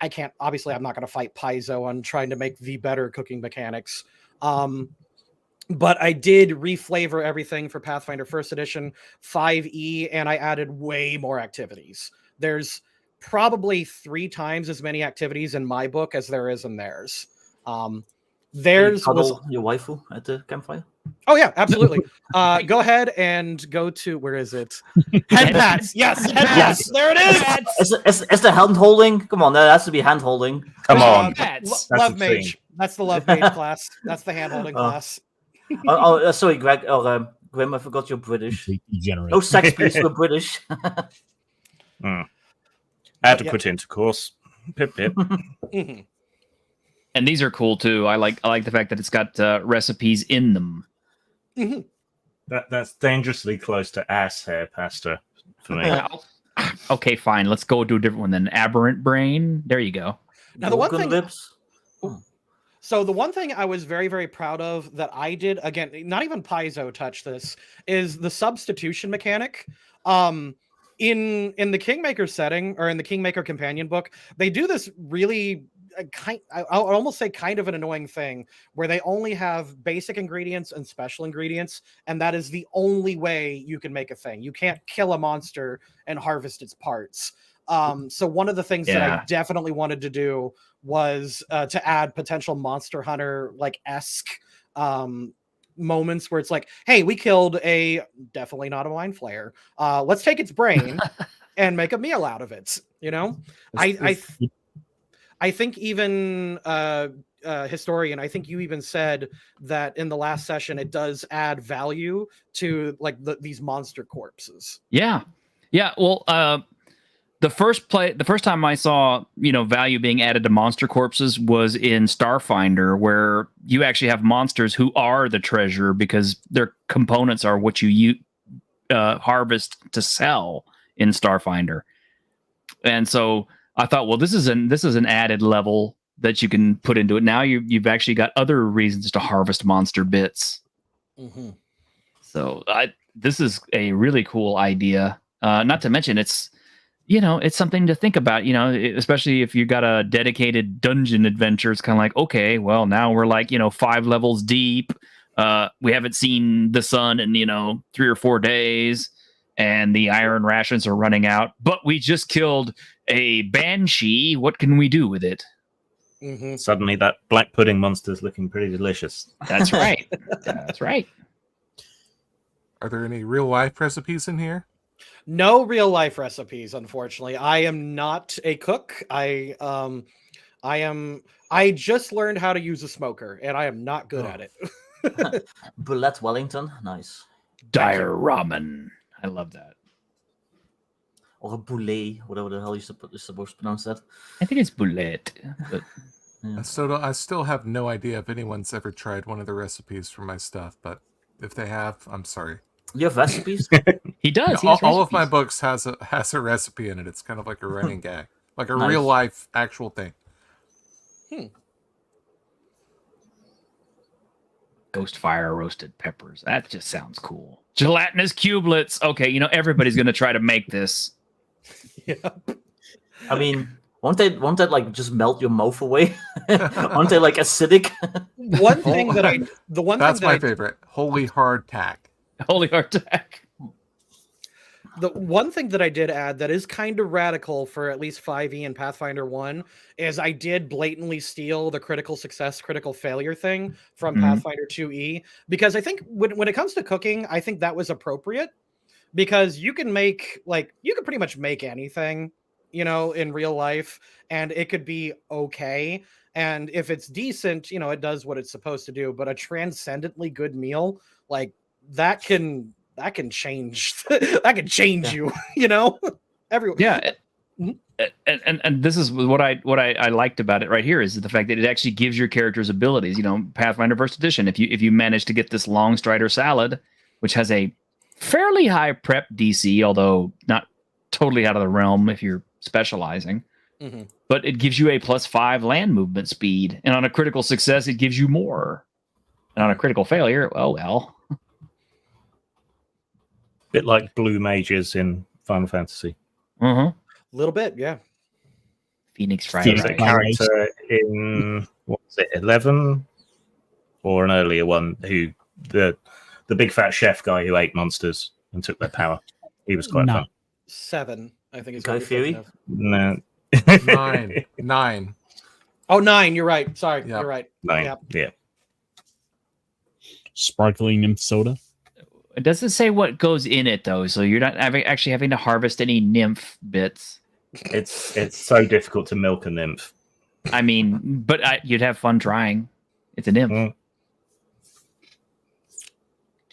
I can't, obviously I'm not going to fight Paizo on trying to make the better cooking mechanics. But I did reflavor everything for Pathfinder 1st edition 5e, and I added way more activities. There's probably 3 times as many activities in my book as there is in theirs. Theirs was your waifu at the campfire. Oh yeah, absolutely. Go ahead and go to where is it? Head pats. Yes, head pats. There it is. Is the hand holding? Come on, that has to be hand holding. Come on. Love mage. That's the love mage class. That's the hand holding class. Sorry, Greg or Grim, I forgot you're British. Degenerate. No sex, please. We're British. I had to put into course. Pip pip. And these are cool too. I like the fact that it's got recipes in them. That's dangerously close to ass hair pasta for me. Okay, fine. Let's go do a different one then. Aberrant brain. There you go. Now the one thing. So the one thing I was very, very proud of that I did, again, not even Paizo touched this, is the substitution mechanic. In the Kingmaker setting, or in the Kingmaker companion book, they do this really I'll almost say kind of an annoying thing where they only have basic ingredients and special ingredients, and that is the only way you can make a thing. You can't kill a monster and harvest its parts. So one of the things that I definitely wanted to do was to add potential Monster Hunter like esque moments where it's like, hey, we killed definitely not a mind flayer. Let's take its brain and make a meal out of it. You know, I think even Historian, I think you even said that in the last session, it does add value to like these monster corpses. Yeah. Well, the first time I saw, value being added to monster corpses was in Starfinder, where you actually have monsters who are the treasure because their components are what you harvest to sell in Starfinder. And so I thought, well, this is an added level that you can put into it. Now you've actually got other reasons to harvest monster bits. Mm-hmm. So this is a really cool idea. Not to mention it's something to think about, especially if you got a dedicated dungeon adventure. It's kind of like, okay, well, now we're like, 5 levels deep. We haven't seen the sun in, 3 or 4 days, and the iron rations are running out, but we just killed a banshee. What can we do with it? Mm-hmm. Suddenly that black pudding monster's looking pretty delicious. That's right. That's right. Are there any real life recipes in here? No real life recipes, unfortunately. I am not a cook. I just learned how to use a smoker, and I am not good at it. Bullet Wellington, nice. Dire ramen. I love that. Or a boulet, whatever the hell you're supposed to pronounce that. I think it's boulet. But yeah. I still have no idea if anyone's ever tried one of the recipes for my stuff, but if they have, I'm sorry. You have recipes? He does. Yeah, all of my books has a recipe in it. It's kind of like a running gag, like a real life actual thing. Ghost fire roasted peppers. That just sounds cool. Gelatinous cubelets. Okay, everybody's gonna try to make this. Yeah. I mean, won't they like just melt your mouth away? Aren't they like acidic? That's my favorite. Holy hardtack. Holy hardtack. The one thing that I did add that is kind of radical for at least 5e and Pathfinder 1 is I did blatantly steal the critical success, critical failure thing from Pathfinder 2e, because I think when it comes to cooking, I think that was appropriate because you can pretty much make anything, in real life, and it could be okay. And if it's decent, it does what it's supposed to do. But a transcendently good meal, like that can change you, everyone. Yeah. And this is what I liked about it right here is the fact that it actually gives your characters abilities. Pathfinder First Edition, if you manage to get this long strider salad, which has a fairly high prep DC, although not totally out of the realm if you're specializing, but it gives you a +5 land movement speed, and on a critical success it gives you more, and on a critical failure, oh well. Bit like blue mages in Final Fantasy. A little bit, yeah. Phoenix Fried There's a character in 11 or an earlier one who the big fat chef guy who ate monsters and took their power. He was quite fun. 7. I think is Guy what you're thinking Fieri? of. No. 9. Oh, 9. You're right. Sorry, Yep. you're right. 9. Yep. Yeah. Sparkling nymph soda. It doesn't say what goes in it though, so you're not actually having to harvest any nymph bits. It's so difficult to milk a nymph. I mean, but you'd have fun trying. It's a nymph. Mm.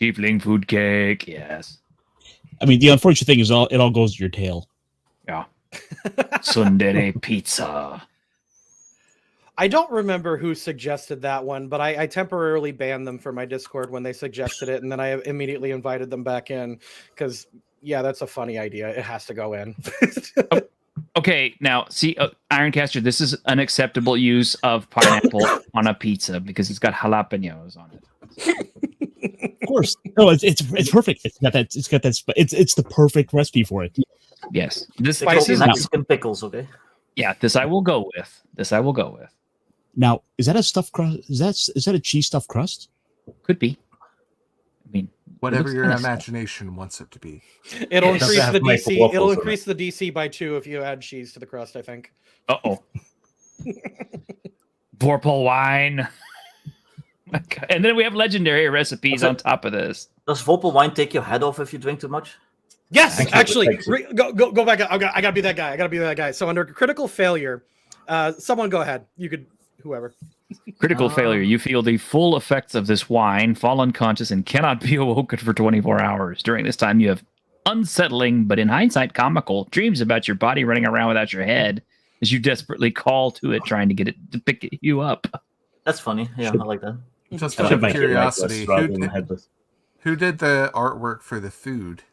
Tiefling food cake, yes. I mean, the unfortunate thing is it all goes to your tail. Yeah. Tsundere pizza. I don't remember who suggested that one, but I temporarily banned them from my Discord when they suggested it, and then I immediately invited them back in because, yeah, that's a funny idea. It has to go in. Okay, now see, Ironcaster, this is unacceptable use of pineapple on a pizza because it's got jalapenos on it. Of course, no, it's perfect. It's the perfect recipe for it. Yes, this They call spice is Mexican pickles, okay? yeah. This I will go with. Now, is that a stuffed crust? Is that a cheese stuffed crust? Could be. I mean, Whatever looks your kinda imagination wants it to be. It'll It doesn't increase have the maple DC. waffles It'll on increase the DC by 2 if you add cheese to the crust, I think. Uh-oh. Vorpal wine. And then we have legendary recipes on top of this. Does Vopal wine take your head off if you drink too much? Yes, Actually, actually, go back. I gotta be that guy. So under critical failure, someone go ahead. You could, whoever. Critical failure. You feel the full effects of this wine, fall unconscious, and cannot be awoken for 24 hours. During this time, you have unsettling, but in hindsight, comical dreams about your body running around without your head as you desperately call to it, trying to get it to pick you up. That's funny. Yeah, I like that. Just I out should of make it curiosity, legless rather than headless. who did the artwork for the food?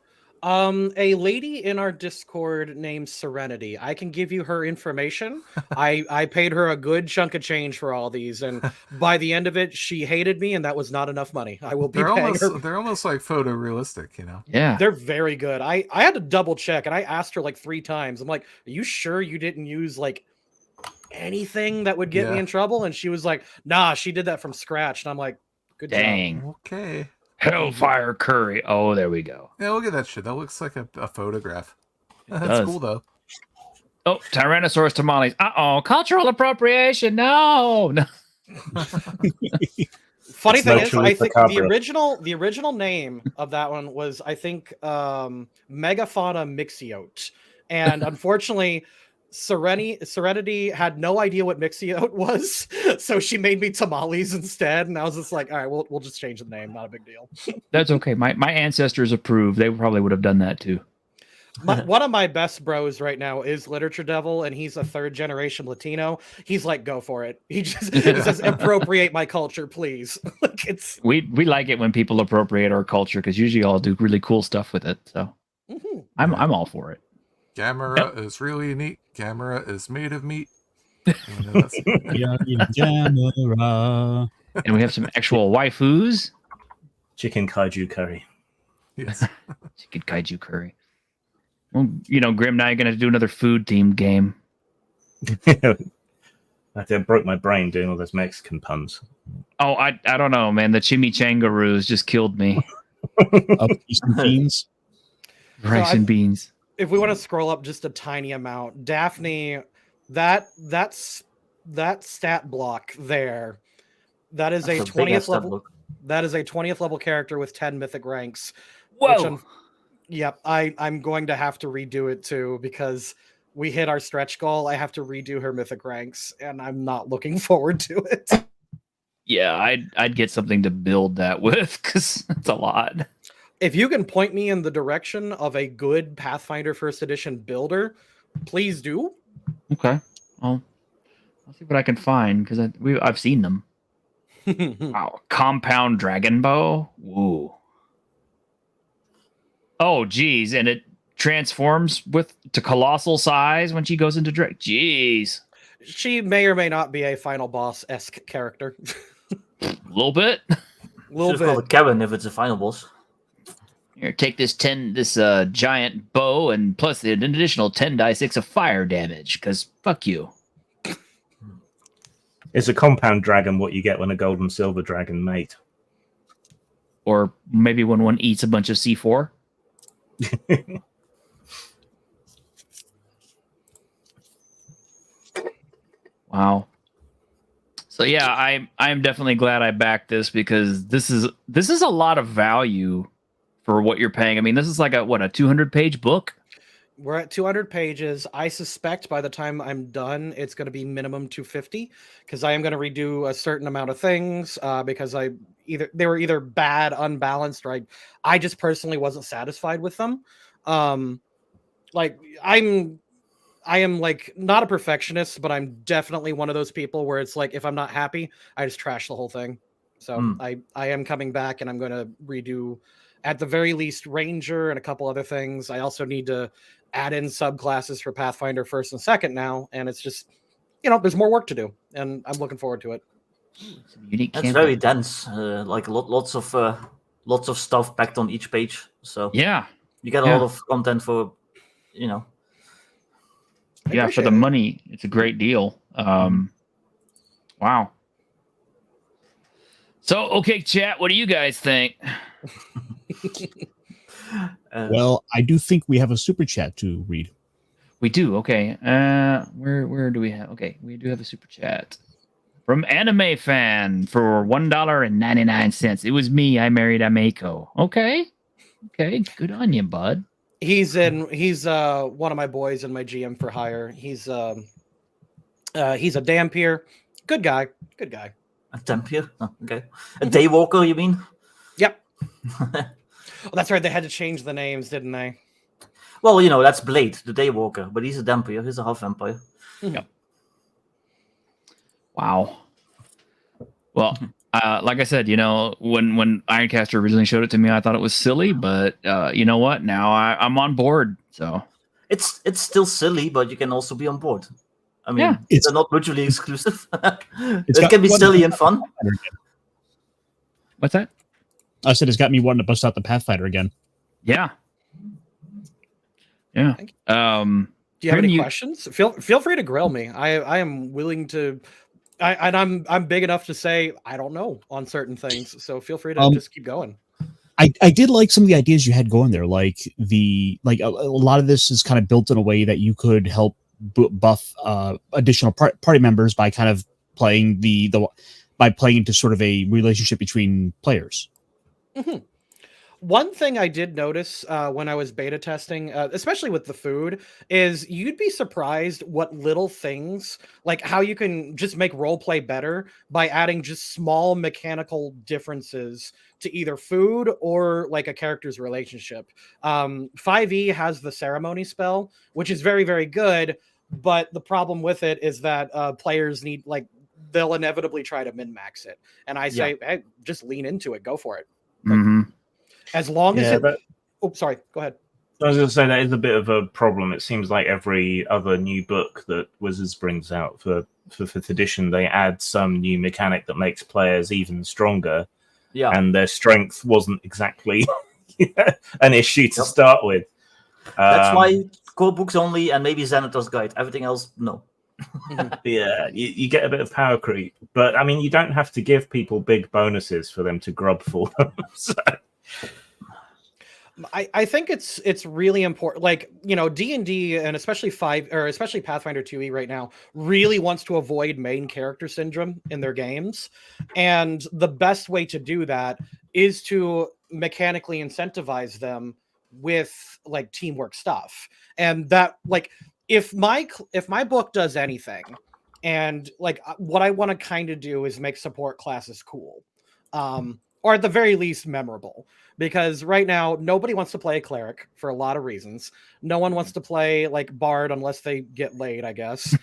A lady in our Discord named Serenity. I can give you her information. I paid her a good chunk of change for all these, and by the end of it, she hated me, and that was not enough money. I will be paying her. They're almost like photorealistic, you know. Yeah. They're very good. I had to double check, and I asked her like 3 times. I'm like, "Are you sure you didn't use like anything that would get me Yeah. in trouble?" And she was like, "Nah, she did that from scratch." And I'm like, "Good job." Dang. Okay. Hellfire curry. Oh, there we go. Yeah, look at that shit. That looks like a photograph. That's does. cool though. Oh, Tyrannosaurus tamales. Uh-oh, cultural appropriation. No. Funny It's thing no is, chili I think macabre. the original name of that one was, I think, Megafauna Mixiote, and unfortunately, Serenity had no idea what Mixiote was, so she made me tamales instead, and I was just like, all right, we'll just change the name, not a big deal. That's okay. My ancestors approve. They probably would have done that too. One of my best bros right now is Literature Devil, and he's a 3rd generation Latino. He's like, go for it. He says, appropriate my culture, please. Like it's We like it when people appropriate our culture because usually I'll do really cool stuff with it. So I'm all for it. Gamera is really neat. Gamera is made of meat. You know, that's- Gamera. And we have some actual waifus. Chicken kaiju curry. yes. Chicken kaiju curry. Well, you know, Grim, now you're going to do another food themed game. I broke my brain doing all those Mexican puns. Oh, I don't know, man. The chimichangaroos just killed me. Beans. Rice and beans. if we want to scroll up just a tiny amount, Daphne, that's that stat block there. That is That's a a big 20th ass stat level. block. That is a 20th level character with 10 mythic ranks. Whoa. Yep, I'm going to have to redo it too because we hit our stretch goal. I have to redo her mythic ranks, and I'm not looking forward to it. Yeah, I'd get something to build that with because it's a lot. If you can point me in the direction of a good Pathfinder First Edition builder, please do. Okay. I'll see what I can find because I've seen them. Wow, compound dragon bow. Ooh. Oh, geez, and it transforms to colossal size when she goes into drag. Jeez, She may or may not be a final boss-esque character. a little bit. Just call it Karen if it's a final boss. Here, take this giant bow and plus an additional 10d6 of fire damage. Because fuck you. Is a compound dragon what you get when a gold and silver dragon mate? Or maybe when one eats a bunch of C4. Wow. So yeah, I'm definitely glad I backed this because this is a lot of value for what you're paying. I mean, this is like a 200-page book. We're at 200 pages. I suspect by the time I'm done, it's going to be minimum 250 because I am going to redo a certain amount of things because they were either bad, unbalanced, or I just personally wasn't satisfied with them. Like I am like not a perfectionist, but I'm definitely one of those people where it's like if I'm not happy, I just trash the whole thing. So I am coming back and I'm going to redo at the very least Ranger and a couple other things. I also need to add in subclasses for Pathfinder 1st and 2nd now, and it's just there's more work to do, and I'm looking forward to it. Unique. It's very dense, like lots of stuff packed on each page. So yeah, you get a lot of content for Yeah, for the money, it's a great deal. Wow. So, okay, chat, what do you guys think? Well, I do think we have a super chat to read. We do. Okay. Where do we have? Okay, we do have a super chat from Anime Fan for $1.99. It was me. I married Ameko. Okay. Good on you, bud. He's one of my boys in my GM for hire. He's a Dampier. Good guy. A Dampier? Oh, okay. A Daywalker, you mean? Yep. Well, that's right. They had to change the names, didn't they? Well, that's Blade, the Daywalker, but he's a Dampier. He's a half vampire. Yep. Wow. Well, like I said, when Ironcaster originally showed it to me, I thought it was silly, but you know what? Now I'm on board. So it's still silly, but you can also be on board. I mean, they're not mutually exclusive. It can be silly and fun. What's that? I said it's got me wanting to bust out the Pathfinder again. Yeah. Do you have any questions? Feel free to grill me. I am willing to. I'm big enough to say I don't know on certain things, so feel free to just keep going. I did like some of the ideas you had going there, like a lot of this is kind of built in a way that you could help buff additional party members by kind of playing by playing into sort of a relationship between players. Mm-hmm. One thing I did notice when I was beta testing, especially with the food, is you'd be surprised what little things, like how you can just make roleplay better by adding just small mechanical differences to either food or like a character's relationship. 5e has the ceremony spell, which is very, very good, but the problem with it is that players need, they'll inevitably try to min-max it. And I say, hey, just lean into it, go for it. As long as sorry, go ahead. I was going to say that is a bit of a problem. It seems like every other new book that Wizards brings out for 5th edition, they add some new mechanic that makes players even stronger. Yeah, and their strength wasn't exactly an issue to start with. That's why core books only, and maybe Xanatar's Guide. Everything else, no. Yeah, you get a bit of power creep, but I mean, you don't have to give people big bonuses for them to grub for them. So. I think it's really important. Like, D&D and especially Pathfinder 2e right now really wants to avoid main character syndrome in their games, and the best way to do that is to mechanically incentivize them with like teamwork stuff, and that if my book does anything, and what I want to kind of do is make support classes cool, or at the very least memorable, because right now nobody wants to play a cleric for a lot of reasons. No one wants to play bard unless they get laid, I guess.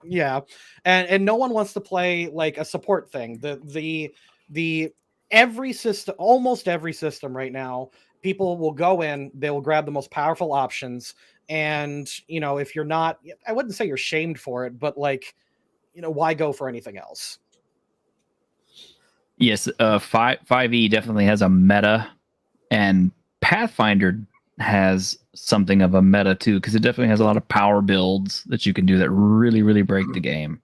Yeah, and no one wants to play a support thing. The every system, almost every system right now, people will go in, they will grab the most powerful options, and if you're not, I wouldn't say you're shamed for it, but why go for anything else? Yes, 5e definitely has a meta, and Pathfinder has something of a meta too, because it definitely has a lot of power builds that you can do that really, really break the game.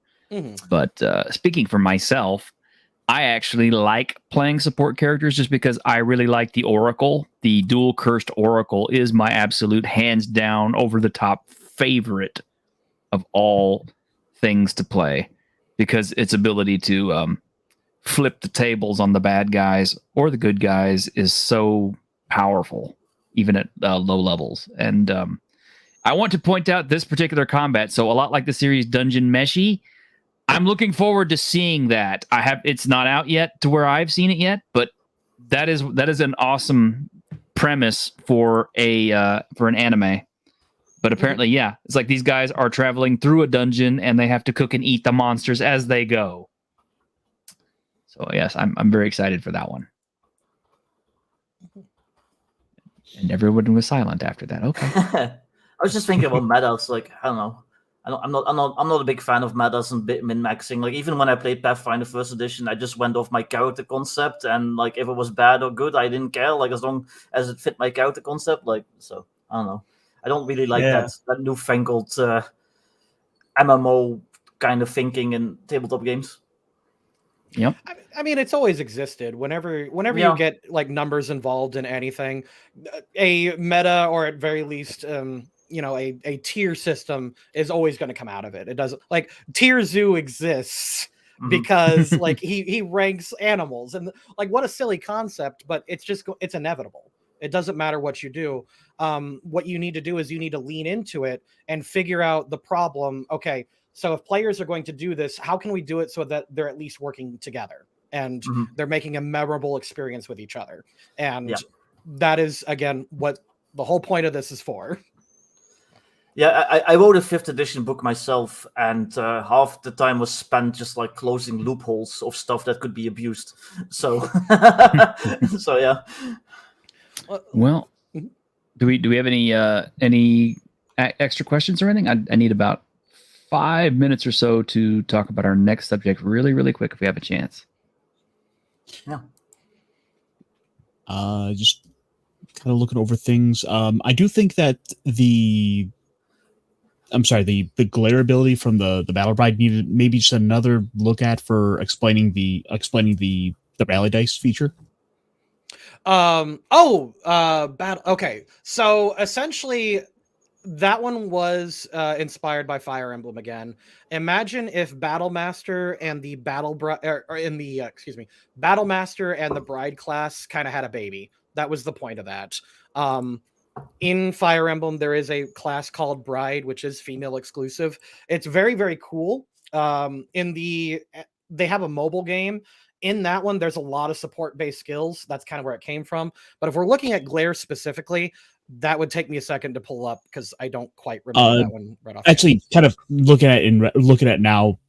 But speaking for myself, I actually like playing support characters just because I really like the Oracle. The dual cursed Oracle is my absolute hands down over the top favorite of all things to play because its ability to flip the tables on the bad guys or the good guys is so powerful, even at low levels. And I want to point out this particular combat. So a lot like the series Dungeon Meshi, I'm looking forward to seeing that. It's not out yet to where I've seen it yet, but that is an awesome premise for an anime. But apparently, yeah, it's like these guys are traveling through a dungeon and they have to cook and eat the monsters as they go. So yes, I'm very excited for that one. And everyone was silent after that. Okay. I was just thinking about metas. Like, I don't know. I'm not a big fan of metas and min-maxing. Like, even when I played Pathfinder First Edition, I just went off my character concept, and like if it was bad or good, I didn't care. Like, as long as it fit my character concept. Like, so I don't know. I don't really like that newfangled MMO kind of thinking in tabletop games. Yep. I mean, it's always existed. Whenever you get like numbers involved in anything, a meta or at very least, a tier system is always going to come out of it. It doesn't like Tier Zoo exists because like he ranks animals, and like what a silly concept, but it's inevitable. It doesn't matter what you do. What you need to do is you need to lean into it and figure out the problem. Okay, so if players are going to do this, how can we do it so that they're at least working together and they're making a memorable experience with each other? And that is, again, what the whole point of this is for. Yeah, I wrote a 5th edition book myself, and half the time was spent just like closing loopholes of stuff that could be abused. So, so yeah. Well, do we have any extra questions or anything? I need about 5 minutes or so to talk about our next subject really, really quick if we have a chance. Yeah. Just kind of looking over things. I do think that the glare ability from the Battle Bride needed maybe just another look at for explaining the rally dice feature. Okay. So essentially that one was inspired by Fire Emblem again. Imagine if Battlemaster and the Battlemaster and the Bride class kind of had a baby. That was the point of that. In Fire Emblem, there is a class called Bride, which is female exclusive. It's very, very cool. They have a mobile game. In that one, there's a lot of support-based skills. That's kind of where it came from. But if we're looking at Glare specifically, that would take me a second to pull up because I don't quite remember that one right off. Actually, kind of looking at now,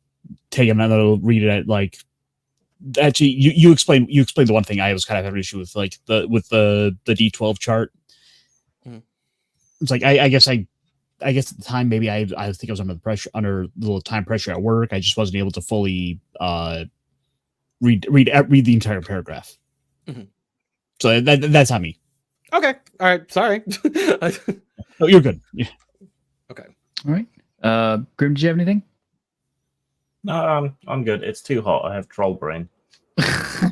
taking another read at like. Actually, you explained the one thing I was kind of having an issue with, like the D12 chart. It's like I guess at the time maybe I think I was under a little time pressure at work. I just wasn't able to fully read the entire paragraph. So that's on me. Okay. All right. Sorry. No, you're good. Yeah. Okay. All right. Grim, did you have anything? No, I'm good. It's too hot. I have troll brain.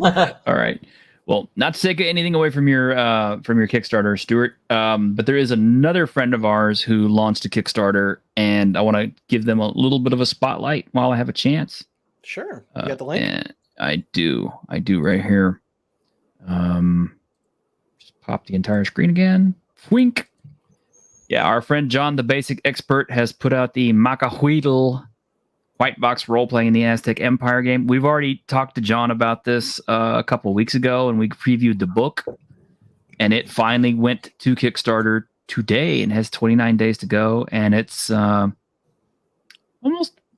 All right. Well, not to take anything away from your Kickstarter, Stuart, but there is another friend of ours who launched a Kickstarter, and I want to give them a little bit of a spotlight while I have a chance. Sure. You got the link? I do right here. Just pop the entire screen again. Wink. Yeah, our friend John, the Basic Expert, has put out the MACUAHUITL White Box Role-Playing in the Aztec Empire game. We've already talked to John about this a couple of weeks ago, and we previewed the book, and it finally went to Kickstarter today and has 29 days to go, and it's almost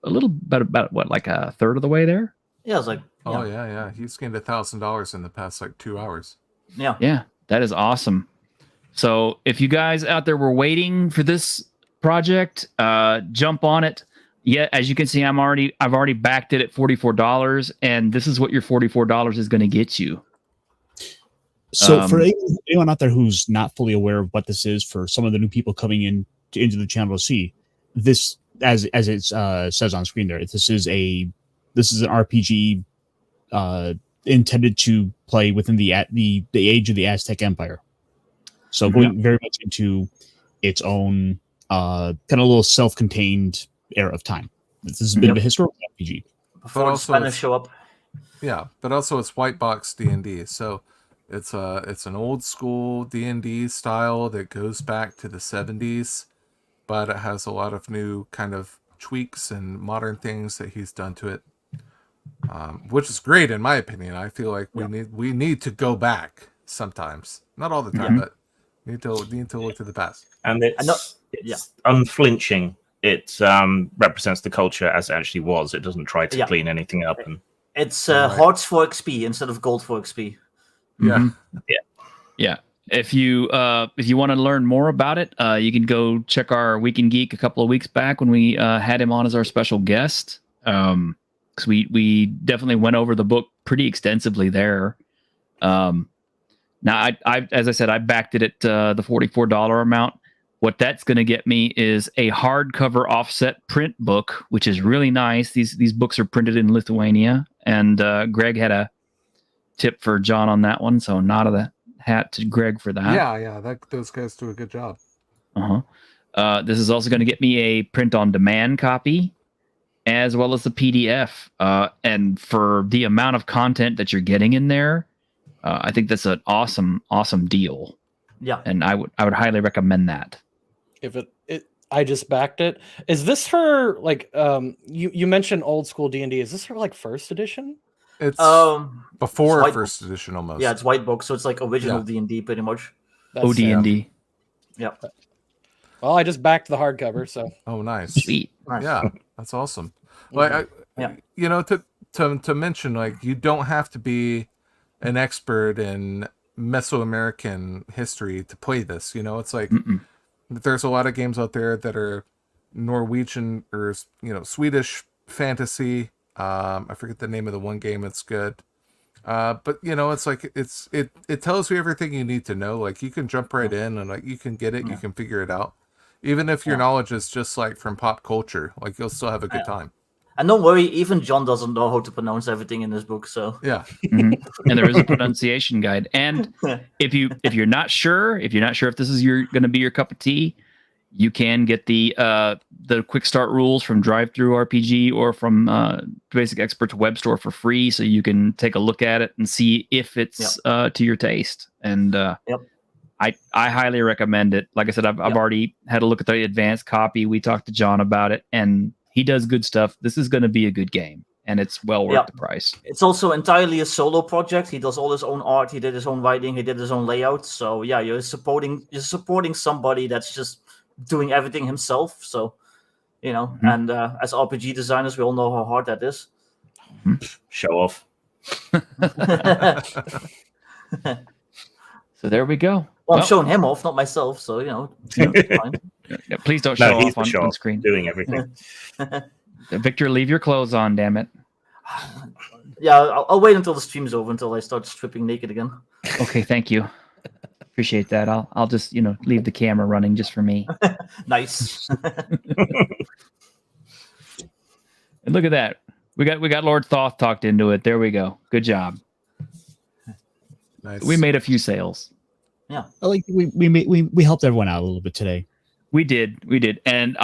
a little bit about what, like a third of the way there? Yeah, it's like... Oh, yeah. He's gained $1,000 in the past, 2 hours. Yeah, that is awesome. So if you guys out there were waiting for this project, jump on it. Yeah, as you can see, I've already backed it at $44, and this is what your $44 is going to get you. So for anyone out there who's not fully aware of what this is, for some of the new people coming into the channel to see, this, as it says on screen there, this is an RPG intended to play within the age of the Aztec Empire. So going very much into its own kind of little self-contained era of time. This is a bit of a historical RPG. Before the also Spanish it's- show up. Yeah, but also it's white box D&D, so it's an old school D&D style that goes back to the 70s, but it has a lot of new kind of tweaks and modern things that he's done to it, which is great in my opinion. I feel like we need to go back sometimes, not all the time, but need to look to the past. And it's unflinching. It represents the culture as it actually was. It doesn't try to clean anything up. And It's hearts for XP instead of gold for XP. Yeah. Yeah. If you want to learn more about it, you can go check our Week in Geek a couple of weeks back when we had him on as our special guest. Because we definitely went over the book pretty extensively there. Now, I as I said, I backed it at the $44 amount. What that's going to get me is a hardcover offset print book, which is really nice. These books are printed in Lithuania, and Greg had a tip for John on that one, so nod of the hat to Greg for that. Yeah, those guys do a good job. This is also going to get me a print-on-demand copy, as well as the PDF. And for the amount of content that you're getting in there, I think that's an awesome deal. Yeah, and I would highly recommend that. If I just backed it. Is this her like you mentioned old school D&D? Is this her like first edition? It's before first edition almost. Yeah, it's white book, so it's like original D&D pretty much. OD&D. Yeah. Well, I just backed the hardcover, so. Oh, nice. Sweet. Yeah, that's awesome. Like, you know, to mention, like, you don't have to be an expert in Mesoamerican history to play this. You know, it's like there's a lot of games out there that are Norwegian or Swedish fantasy. I forget the name of the one game that's good. But it's like it tells you everything you need to know. Like you can jump right in and like you can get it, you can figure it out. Even if your knowledge is just like from pop culture, like you'll still have a good time. And don't worry, even John doesn't know how to pronounce everything in this book. So yeah, and there is a pronunciation guide. And if you're not sure if this is going to be your cup of tea, you can get the quick start rules from Drive Through RPG or from Basic Experts web store for free, so you can take a look at it and see if it's to your taste. And I highly recommend it. Like I said, I've already had a look at the advanced copy. We talked to John about it, and he does good stuff. This is going to be a good game, and it's well worth the price. It's also entirely a solo project. He does all his own art. He did his own writing. He did his own layout. So yeah, you're supporting somebody that's just doing everything himself. So and as RPG designers, we all know how hard that is. Show off. So there we go. Well, I'm showing him off, not myself. So it's fine. Yeah, please don't show off on screen. Doing everything. Victor, leave your clothes on, damn it. Yeah, I'll wait until the stream's over until I start stripping naked again. Okay, thank you. Appreciate that. I'll just leave the camera running just for me. Nice. And look at that. We got Lord Thoth talked into it. There we go. Good job. Nice. We made a few sales. Yeah. Like we helped everyone out a little bit today. We did, and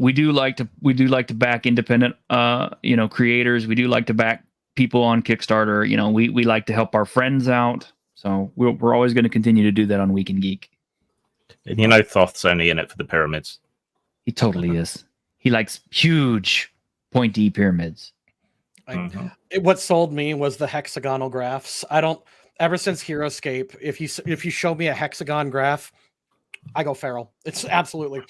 we do like to back independent, creators. We do like to back people on Kickstarter. We like to help our friends out. So we're always going to continue to do that on Week in Geek. And Thoth's only in it for the pyramids. He totally is. He likes huge, pointy pyramids. What sold me was the hexagonal graphs. Ever since HeroScape, if you show me a hexagon graph, I go feral. It's absolutely.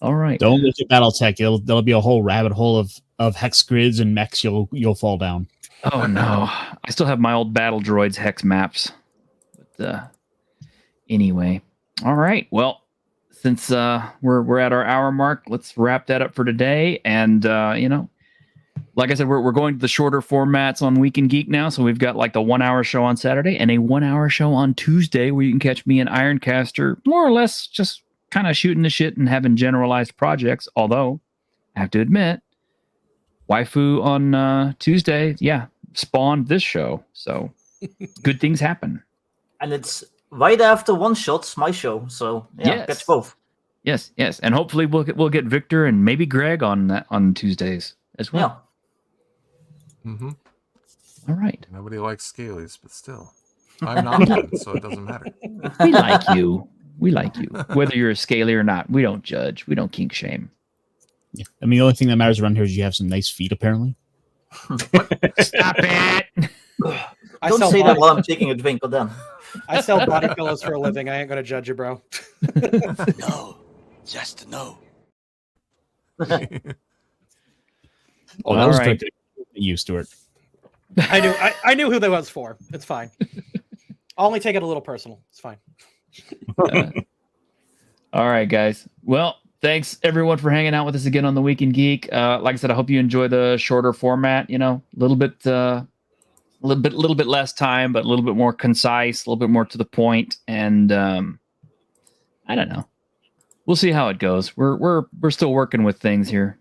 All right. Don't look at BattleTech. There'll be a whole rabbit hole of hex grids and mechs. You'll fall down. Oh no! I still have my old Battle Droids hex maps. But anyway, all right. Well, since we're at our hour mark, let's wrap that up for today. And like I said, we're going to the shorter formats on Week in Geek now. So we've got like the 1 hour show on Saturday and a 1 hour show on Tuesday, where you can catch me and Ironcaster more or less just kind of shooting the shit and having generalized projects. Although I have to admit, Waifu on Tuesday, spawned this show. So good things happen. And it's right after One Shots, my show. So Yes. catch both. Yes, and hopefully we'll get Victor and maybe Greg on Tuesdays as well. Yeah. Mm-hmm. All right. Nobody likes Scalies, but still, I'm not one, so it doesn't matter. We like you. We like you. Whether you're a scaly or not, we don't judge. We don't kink shame. Yeah. I mean, the only thing that matters around here is you have some nice feet, apparently. Stop it. Don't say that while I'm taking a drink of them. I sell body pillows for a living. I ain't gonna judge you, bro. No, just no. Oh, that All was right. directed at you, Stuart. I knew who that was for. It's fine. I'll only take it a little personal. It's fine. All right, guys. Well, thanks everyone for hanging out with us again on the Week in Geek. Like I said, I hope you enjoy the shorter format. You know, a little bit less time, but a little bit more concise, a little bit more to the point. And I don't know. We'll see how it goes. We're still working with things here.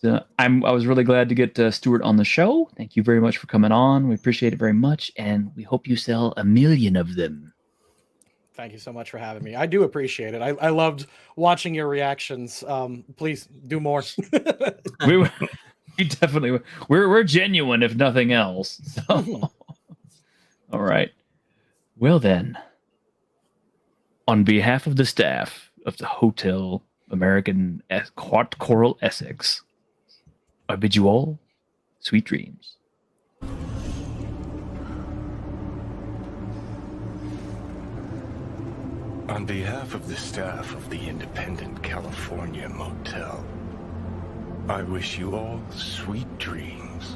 But I was really glad to get Stuart on the show. Thank you very much for coming on. We appreciate it very much, and we hope you sell 1 million of them. Thank you so much for having me. I do appreciate it. I loved watching your reactions. Please do more. we definitely we're genuine, if nothing else. So, all right. Well then, on behalf of the staff of the Hotel American Coral Essex, I bid you all sweet dreams. On behalf of the staff of the Independent California Motel, I wish you all sweet dreams.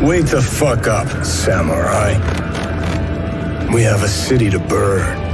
Wake the fuck up, samurai. We have a city to burn.